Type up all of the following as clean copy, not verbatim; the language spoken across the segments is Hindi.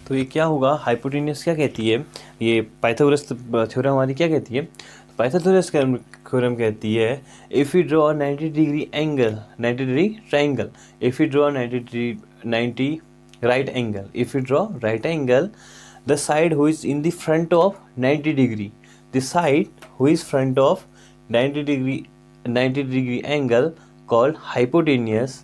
तो ये क्या होगा, हाइपोटेन्यूज क्या कहती है, ये पाइथागोरस थ्योरम हमारी क्या कहती है, पाइथागोरस थ्योरम कहती है if you draw 90 degree angle, 90 degree triangle, if you draw 90 right angle, if you draw right angle, the side who is in the front of 90 degree, the side who is front of 90 degree angle called hypotenuse,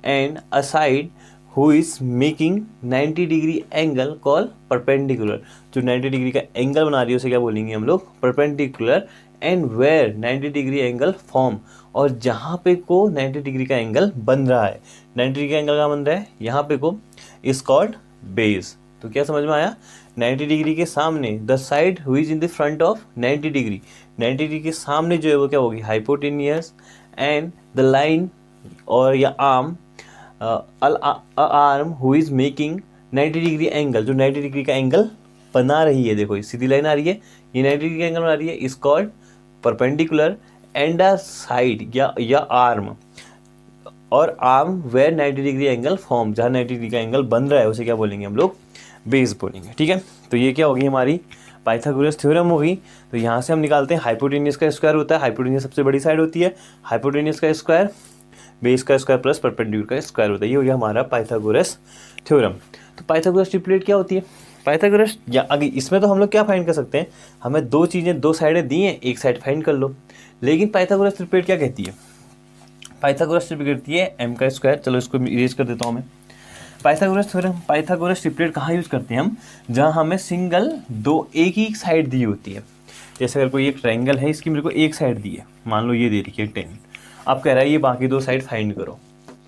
and a side who is making 90 degree angle called perpendicular, जो 90 डिग्री का एंगल बना रही है उसे क्या बोलेंगे हम लोग, perpendicular, and where 90 degree angle form, और जहाँ पे को 90 डिग्री का एंगल बन रहा है, 90 डिग्री का एंगल कहाँ बन रहा है, यहाँ पे को, इज कॉल्ड बेस। तो क्या समझ में आया, 90 डिग्री के सामने द साइड हुई is in the front of 90 degree, 90 degree के सामने जो है वो क्या होगी, हाइपोटेनियस, एंड द लाइन और या arm, arm who is making 90 degree angle, जो 90 डिग्री का एंगल बना रही है, देखो सीधी लाइन आ रही है, ये 90 डिग्री का एंगल बना रही है, is called perpendicular, and a side या आर्म, और arm where 90 degree angle form, जहाँ 90 डिग्री का एंगल बन रहा है उसे क्या बोलेंगे हम लोग, बेस बोलेंगे। ठीक है, तो ये क्या होगी हमारी पाइथागोरस थ्योरम होगी। तो यहाँ से हम निकालते हैं हाइपोटेन्यूज का स्क्वायर होता है, हाइपोटेन्यूज सबसे बड़ी साइड होती है, हाइपोटेन्यूज का स्क्वायर बेस का स्क्वायर प्लस परपेंडिकुलर का स्क्वायर होता है, ये हो गया हमारा पाइथागोरस थ्योरम। तो पाइथागोरस ट्रिपलेट क्या होती है, पाइथागोरस, या अगर इसमें तो हम लोग क्या फाइंड कर सकते हैं, हमें दो चीज़ें, दो साइडें दी हैं, एक साइड फाइंड कर लो, लेकिन पाइथागोरस ट्रिपलेट क्या कहती है, पाइथागोरस ट्रिपलेट कहती है m का स्क्वायर, चलो इसको इरेज कर देता हूँ मैं। पाइथागोरस थ्योरम, पाइथागोरस ट्रिपलेट कहाँ यूज़ करते हैं हम, जहाँ हमें सिंगल दो एक ही साइड दी होती है, जैसे अगर कोई एक ट्रायंगल है, इसकी मेरे को एक साइड दी है, मान लो ये दे रखी है 10, अब कह रहा है ये बाकी दो साइड फाइंड करो।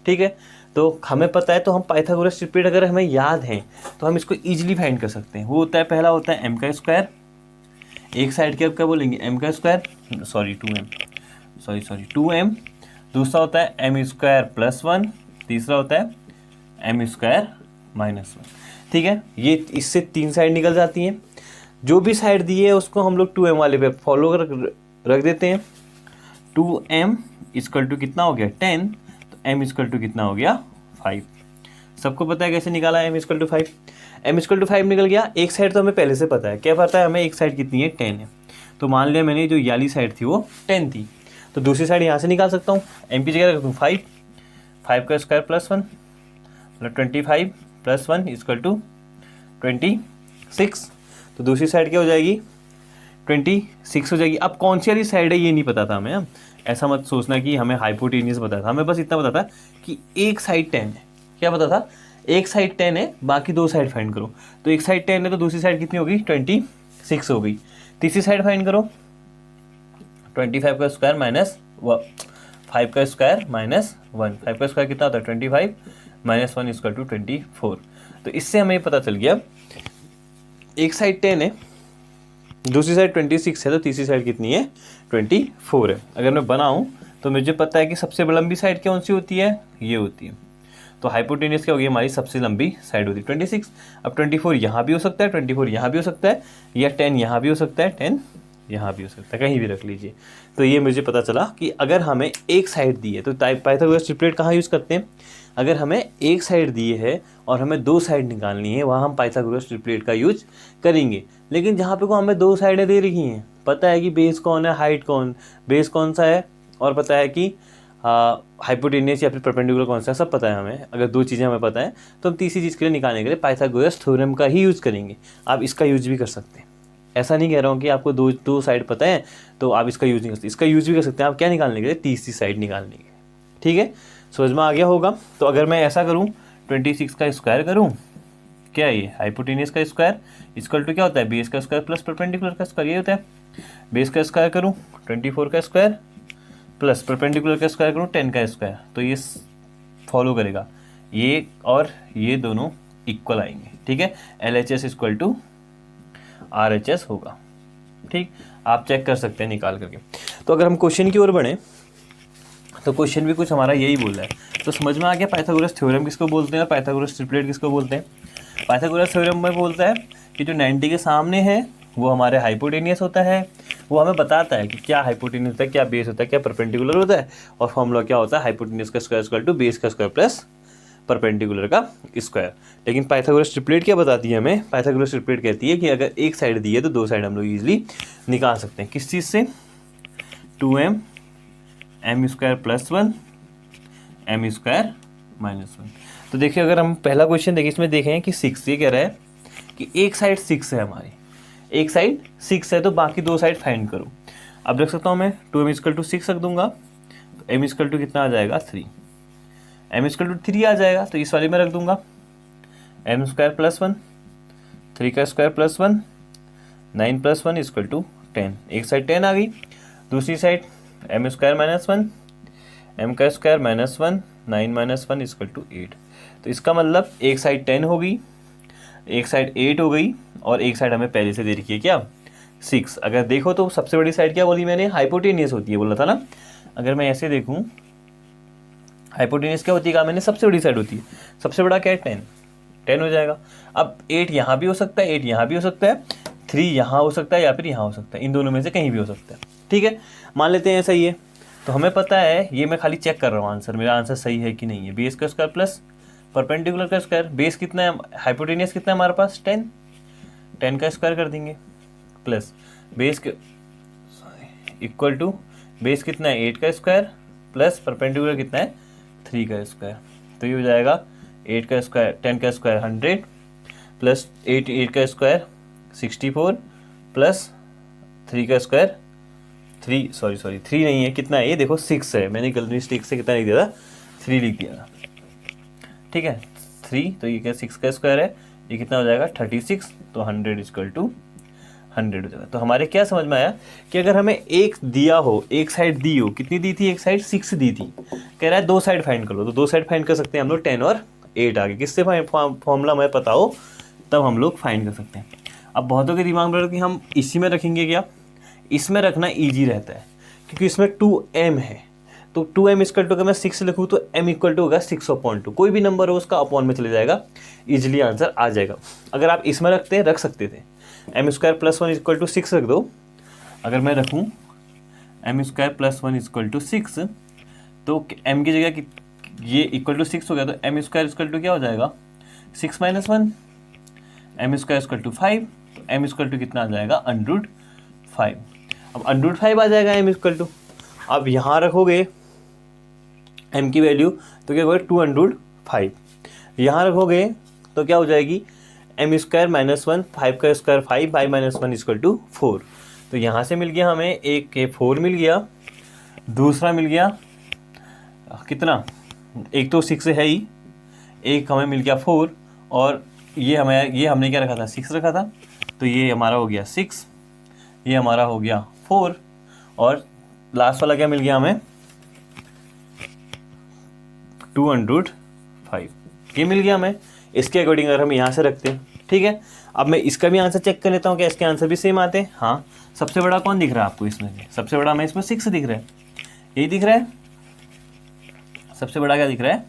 ठीक है, तो हमें पता है, तो हम पाइथागोरस ट्रिपलेट अगर हमें याद है तो हम इसको ईजिली फाइंड कर सकते हैं। वो होता है, पहला होता है m का स्क्वायर, एक साइड के अब क्या बोलेंगे m का स्क्वायर, सॉरी 2m, दूसरा होता है m स्क्वायर प्लस 1, तीसरा होता है m स्क्वायर माइनस 1। ठीक है, ये इससे तीन साइड निकल जाती हैं, जो भी साइड दी है उसको हम लोग 2m वाले पे फॉलो रख देते हैं। 2m इक्वल टू कितना हो गया 10, तो m इक्वल टू कितना हो गया 5। सबको पता है कैसे निकाला m equal to 5, m equal to 5 निकल गया। एक साइड तो हमें पहले से पता है, क्या पता है हमें, एक साइड कितनी है 10 है, तो मान लिया मैंने जो याली साइड थी वो 10 थी, तो दूसरी साइड यहाँ से निकाल सकता हूँ, m की जगह रख दूँ 5, 5 का स्क्वायर प्लस 1 मतलब 25 प्लस 1 इक्वल टू 26, तो दूसरी साइड क्या हो जाएगी 26 हो जाएगी। अब कौन सी वाली साइड है ये नहीं पता था हमें, ऐसा मत सोचना कि हमें हाइपोटेन्यूज पता था, हमें बस इतना पता था कि एक साइड 10 है, क्या पता था, एक साइड 10 है, बाकी दो साइड फाइंड करो, तो एक साइड 10 है तो दूसरी साइड कितनी होगी 26 हो गई। तीसरी साइड फाइंड करो, 25 का स्क्वायर माइनस 5 का स्क्वायर माइनस 1, 5 का स्क्वायर कितना होता है 25 माइनस 1 इक्वल टू 24। तो इससे हमें पता चल गया एक साइड 10 है, दूसरी साइड 26 है, तो तीसरी साइड कितनी है 24 है। अगर मैं बनाऊं तो मुझे पता है कि सबसे लंबी साइड कौन सी होती है, ये होती है, तो हाइपोटेन्यूज क्या होगी हमारी सबसे लंबी साइड होती है 26। अब 24 यहाँ भी हो सकता है, 24 यहाँ भी हो सकता है, या 10 यहाँ भी हो सकता है, 10 यहाँ भी हो सकता है, कहीं भी रख लीजिए। तो ये मुझे पता चला कि अगर हमें एक साइड दी है तो पाइथागोरस ट्रिपलेट कहाँ यूज़ करते हैं, अगर हमें एक साइड दी है और हमें दो साइड निकालनी है, वहाँ हम पाइथागोरस ट्रिपलेट का यूज करेंगे। लेकिन जहाँ पे को हमें दो साइडें दे रखी हैं, पता है कि बेस कौन है, हाइट कौन, बेस कौन सा है, और पता है कि हाइपोटेन्यूज या फिर परपेंडिकुलर कौन सा, सब पता है हमें। अगर दो चीज़ें हमें पता है तो हम तीसरी चीज़ के लिए निकालने के लिए पाइथागोरस थ्योरम का ही यूज़ करेंगे। आप इसका यूज भी कर सकते हैं, ऐसा नहीं कह रहा हूँ कि आपको दो साइड पता है तो आप इसका यूज नहीं कर सकते, इसका यूज भी कर सकते हैं आप, क्या निकालने के लिए, तीसरी साइड निकालने के लिए। ठीक है, समझ में आ गया होगा। तो अगर मैं ऐसा करूँ 26 का स्क्वायर करूँ, क्या है ये हाइपोटेन्यूज का स्क्वायर इक्वल टू क्या होता है बेस का स्क्वायर प्लस परपेंडिकुलर का स्क्वायर, ये होता है। बेस का स्क्वायर करूँ 24 का स्क्वायर प्लस परपेंडिकुलर का स्क्वायर करूँ 10 का स्क्वायर, तो ये फॉलो करेगा, ये और ये दोनों इक्वल आएंगे। ठीक है, LHS इक्वल टू RHS होगा। ठीक, आप चेक कर सकते हैं निकाल करके। तो अगर हम क्वेश्चन की ओर बढ़ें तो क्वेश्चन भी कुछ हमारा यही बोल रहा है। तो समझ में आ गया पाइथागोरस थ्योरम किसको बोलते हैं और पाइथागोरस ट्रिपलेट किसको बोलते हैं। पाइथागोरस थ्योरम में बोलता है कि जो 90 के सामने है वो हमारे हाइपोटेनियस होता है, वो हमें बताता है कि क्या हाइपोटेनियस होता है, क्या बेस होता है, क्या परपेंडिकुलर होता है, और फॉर्मूला क्या होता है हाइपोटेनियस का स्क्वायर इक्वल टू बेस का स्क्वायर प्लस परपेंडिकुलर का स्क्वायर। लेकिन पाइथागोरस ट्रिपलेट क्या बताती है हमें? पाइथागोरस ट्रिपलेट कहती है कि अगर एक साइड दी है तो दो साइड हम लोग ईजिली निकाल सकते हैं। किस चीज़ से? 2m m square plus 1 m square minus 1। तो देखिए अगर हम पहला क्वेश्चन देखें, इसमें देखें कि 6, ये कह रहा है कि एक साइड 6 है हमारी, एक साइड 6 है तो बाकी दो साइड फाइंड करो। अब रख सकता हूँ मैं 2m इक्वल टू 6 रख दूंगा, तो m इक्वल टू कितना आ जाएगा 3, m इक्वल टू 3 आ जाएगा, तो इस वाले में रख दूंगा m स्क्वायर प्लस 1, 3 का square plus 1, 9 plus 1 equal to 10। एक साइड 10 आ गई, दूसरी side m square minus 1, m का square minus 1, 9 minus 1 equal to 8। तो इसका मतलब एक साइड 10 हो गई, एक साइड 8 हो गई, और एक साइड हमें पहले से दे रखी है क्या 6। अगर देखो तो सबसे बड़ी साइड क्या बोली मैंने? हाइपोटेनियस होती है बोला था ना। अगर मैं ऐसे देखूं, हाइपोटेनियस क्या होती है? कहा मैंने सबसे बड़ी साइड होती है। सबसे बड़ा क्या है? 10 हो जाएगा। अब 8 यहाँ भी हो सकता है, 8 यहाँ भी हो सकता है, 3 यहाँ हो सकता है या फिर यहाँ हो सकता है, इन दोनों में से कहीं भी हो सकता है। ठीक है, मान लेते हैं सही है। तो हमें पता है, ये मैं खाली चेक कर रहा हूँ आंसर, मेरा आंसर सही है कि नहीं है। बेस का स्क्वायर प्लस परपेंडिकुलर का स्क्वायर, बेस कितना है, हाइपोटेनियस कितना है हमारे पास 10 का स्क्वायर कर देंगे, प्लस बेस के इक्वल टू बेस कितना है 8 का स्क्वायर, प्लस परपेंडिकुलर कितना है 3 का स्क्वायर। तो ये हो जाएगा 8 का स्क्वायर 10 का स्क्वायर 100, प्लस 8 का स्क्वायर 64, प्लस 3 का स्क्वायर 3 नहीं है, कितना है ये देखो 6 है, मैंने गलती मिस्टेक से कितना लिख दिया था 3 लिख दिया था। ठीक है 3, तो ये क्या 6 का स्क्वायर है, ये कितना हो जाएगा 36, तो 100 इक्वल टू 100 हो जाएगा। तो हमारे क्या समझ में आया कि अगर हमें एक दिया हो, एक साइड दी हो, कितनी दी थी? एक साइड 6 दी थी, कह रहा है दो साइड फाइंड कर लो, तो दो साइड फाइंड कर सकते हैं हम लोग 10 और 8 आगे। किससे फॉर्मूला हमें पता हो तब हम लोग फाइंड कर सकते हैं। अब बहुतों के दिमाग में कि हम इसी में रखेंगे क्या? इसमें रखना ईजी रहता है क्योंकि इसमें 2m है, तो 2m इक्वल टू अगर मैं 6 लिखूँ तो m इक्वल टू होगा 6/2, कोई भी नंबर हो उसका अपॉन में चले जाएगा, इजीली आंसर आ जाएगा। अगर आप इसमें रख सकते थे m square plus 1 equal to 6 रख दो। अगर मैं रखूँ m square plus 1 equal to 6, तो m की जगह ये इक्वल टू 6 हो गया, तो m स्क्वायर इक्वल टू क्या हो जाएगा 6 minus 1, m square equal to 5, m equal to कितना आ जाएगा √5। अब √5 आ जाएगा m इक्वल टू, अब यहाँ रखोगे m की वैल्यू तो क्या होगा 205, यहाँ रखोगे तो क्या हो जाएगी m स्क्वायर माइनस 1, 5 का स्क्वायर 5, 5 माइनस 1 इक्वल टू 4। तो यहाँ से मिल गया हमें एक के 4 मिल गया, दूसरा मिल गया कितना, एक तो 6 है ही, एक हमें मिल गया 4, और ये हमने क्या रखा था 6 रखा था, तो ये हमारा हो गया 6, ये हमारा हो गया 4, और लास्ट वाला क्या मिल गया हमें 205, ये मिल गया हमें। इसके अकॉर्डिंग अगर हम यहाँ से रखते हैं, ठीक है। अब मैं इसका भी आंसर चेक कर लेता हूँ, क्या इसके आंसर भी सेम आते हैं? हाँ। सबसे बड़ा कौन दिख रहा है आपको इसमें से? सबसे बड़ा हमें इसमें 6 दिख रहा है, यही दिख रहा है, सबसे बड़ा क्या दिख रहा है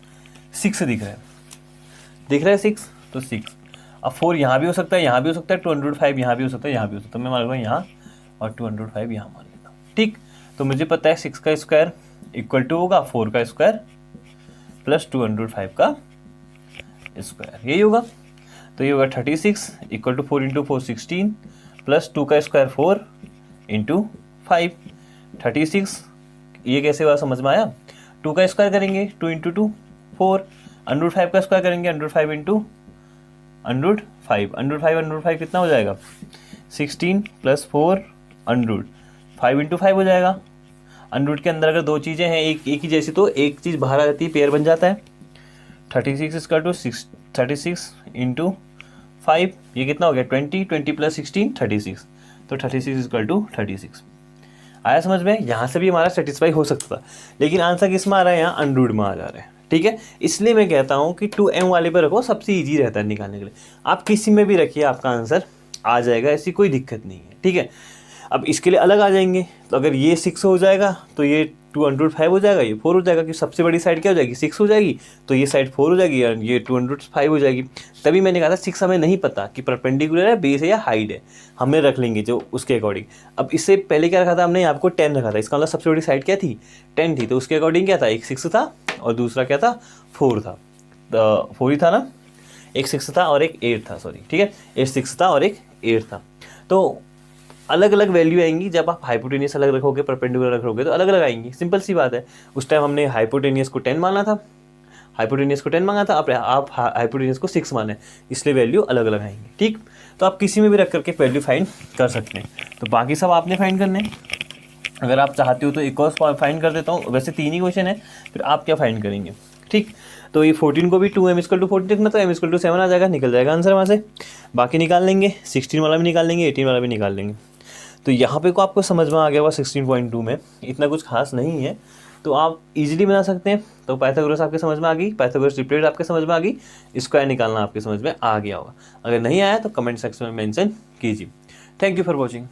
6 दिख रहा है, 6, तो 6। अब 4 यहाँ भी हो सकता है, यहाँ भी हो सकता है, 205 यहाँ भी हो सकता है, यहाँ भी हो सकता है, मैं मान लूँगा यहाँ, और 205 यहाँ मान लेता हूँ। ठीक, तो मुझे पता है 6 का स्क्वायर इक्वल टू होगा 4 का स्क्वायर प्लस 205 का स्क्वायर, यही होगा। तो ये होगा 36 इक्वल टू 4 इंटू 4 16, प्लस 2 का स्क्वायर 4 इंटू 5 36। ये कैसे हुआ समझ में आया? 2 का स्क्वायर करेंगे 2 इंटू 2 4, √5 का स्क्वायर करेंगे √5 इंटू √5 कितना हो जाएगा 16 प्लस 4 5 इंटू 5 हो जाएगा। अंडरूट के अंदर अगर दो चीज़ें हैं एक ही जैसी तो एक चीज़ बाहर आ जाती है, पेयर बन जाता है। 36 इक्वल टू 36 इंटू 5, ये कितना हो गया 20 प्लस 16 36, तो 36 इक्वल टू 36। आया समझ में? यहाँ से भी हमारा सेटिस्फाई हो सकता था, लेकिन आंसर किस में आ रहा है? यहाँ अंडरूट में आ जा रहा है। ठीक है, इसलिए मैं कहता हूँ कि 2m वाले पर रखो, सबसे ईजी रहता है निकालने के लिए। आप किसी में भी रखिए, आपका आंसर आ जाएगा, ऐसी कोई दिक्कत नहीं है। ठीक है, अब इसके लिए अलग आ जाएंगे, तो अगर ये 6 हो जाएगा तो ये 205 हो जाएगा, ये 4 हो जाएगा, कि सबसे बड़ी साइड क्या हो जाएगी 6 हो जाएगी, तो ये साइड 4 हो जाएगी और ये 205 हो जाएगी। तभी मैंने कहा था 6 हमें नहीं पता कि परपेंडिकुलर है, बेस है या हाइट है, हमें रख लेंगे जो उसके अकॉर्डिंग। अब इससे पहले क्या रखा था हमने? आपको 10 रखा था, इसका मतलब सबसे बड़ी साइड क्या थी 10 थी, तो उसके अकॉर्डिंग क्या था, एक 6 था और दूसरा क्या था 4 था। 4 ही था ना, एक 6 था और एक 8 था, सॉरी, ठीक है, एक 6 था और एक 8 था। तो अलग अलग वैल्यू आएंगी जब आप हाइपोटेनियस अलग रखोगे, परपेंडिकुलर रखोगे तो अलग अलग आएंगी, सिंपल सी बात है। उस टाइम हमने हाइपोटेनियस को 10 माना था, हाइपोटेनियस को 10 मांगा था, अब आप हाइपोटेनियस को 6 माने, इसलिए वैल्यू अलग अलग आएंगी, ठीक। तो आप किसी में भी रख करके वैल्यू फाइंड कर सकते हैं। तो बाकी सब आपने फाइंड करने हैं। अगर आप चाहते हो तो एक और फाइंड कर देता हूँ, वैसे 3 ही क्वेश्चन है, फिर आप क्या फाइंड करेंगे, ठीक। तो ये 14 को भी 2m=40 रखना, तो m=7 आ जाएगा, निकल जाएगा आंसर वहाँ से। बाकी निकाल लेंगे, 16 वाला भी निकाल लेंगे, 18 वाला भी निकाल लेंगे। तो यहाँ पे को आपको समझ में आ गया होगा 16.2 में इतना कुछ खास नहीं है, तो आप इजीली बना सकते हैं। तो पाइथागोरस आपके समझ में आ गई, पाइथागोरस ट्रिपलेट आपके समझ में आ गई, स्क्वायर निकालना आपके समझ में आ गया होगा। अगर नहीं आया तो कमेंट सेक्शन में मेंशन कीजिए। Thank you for watching.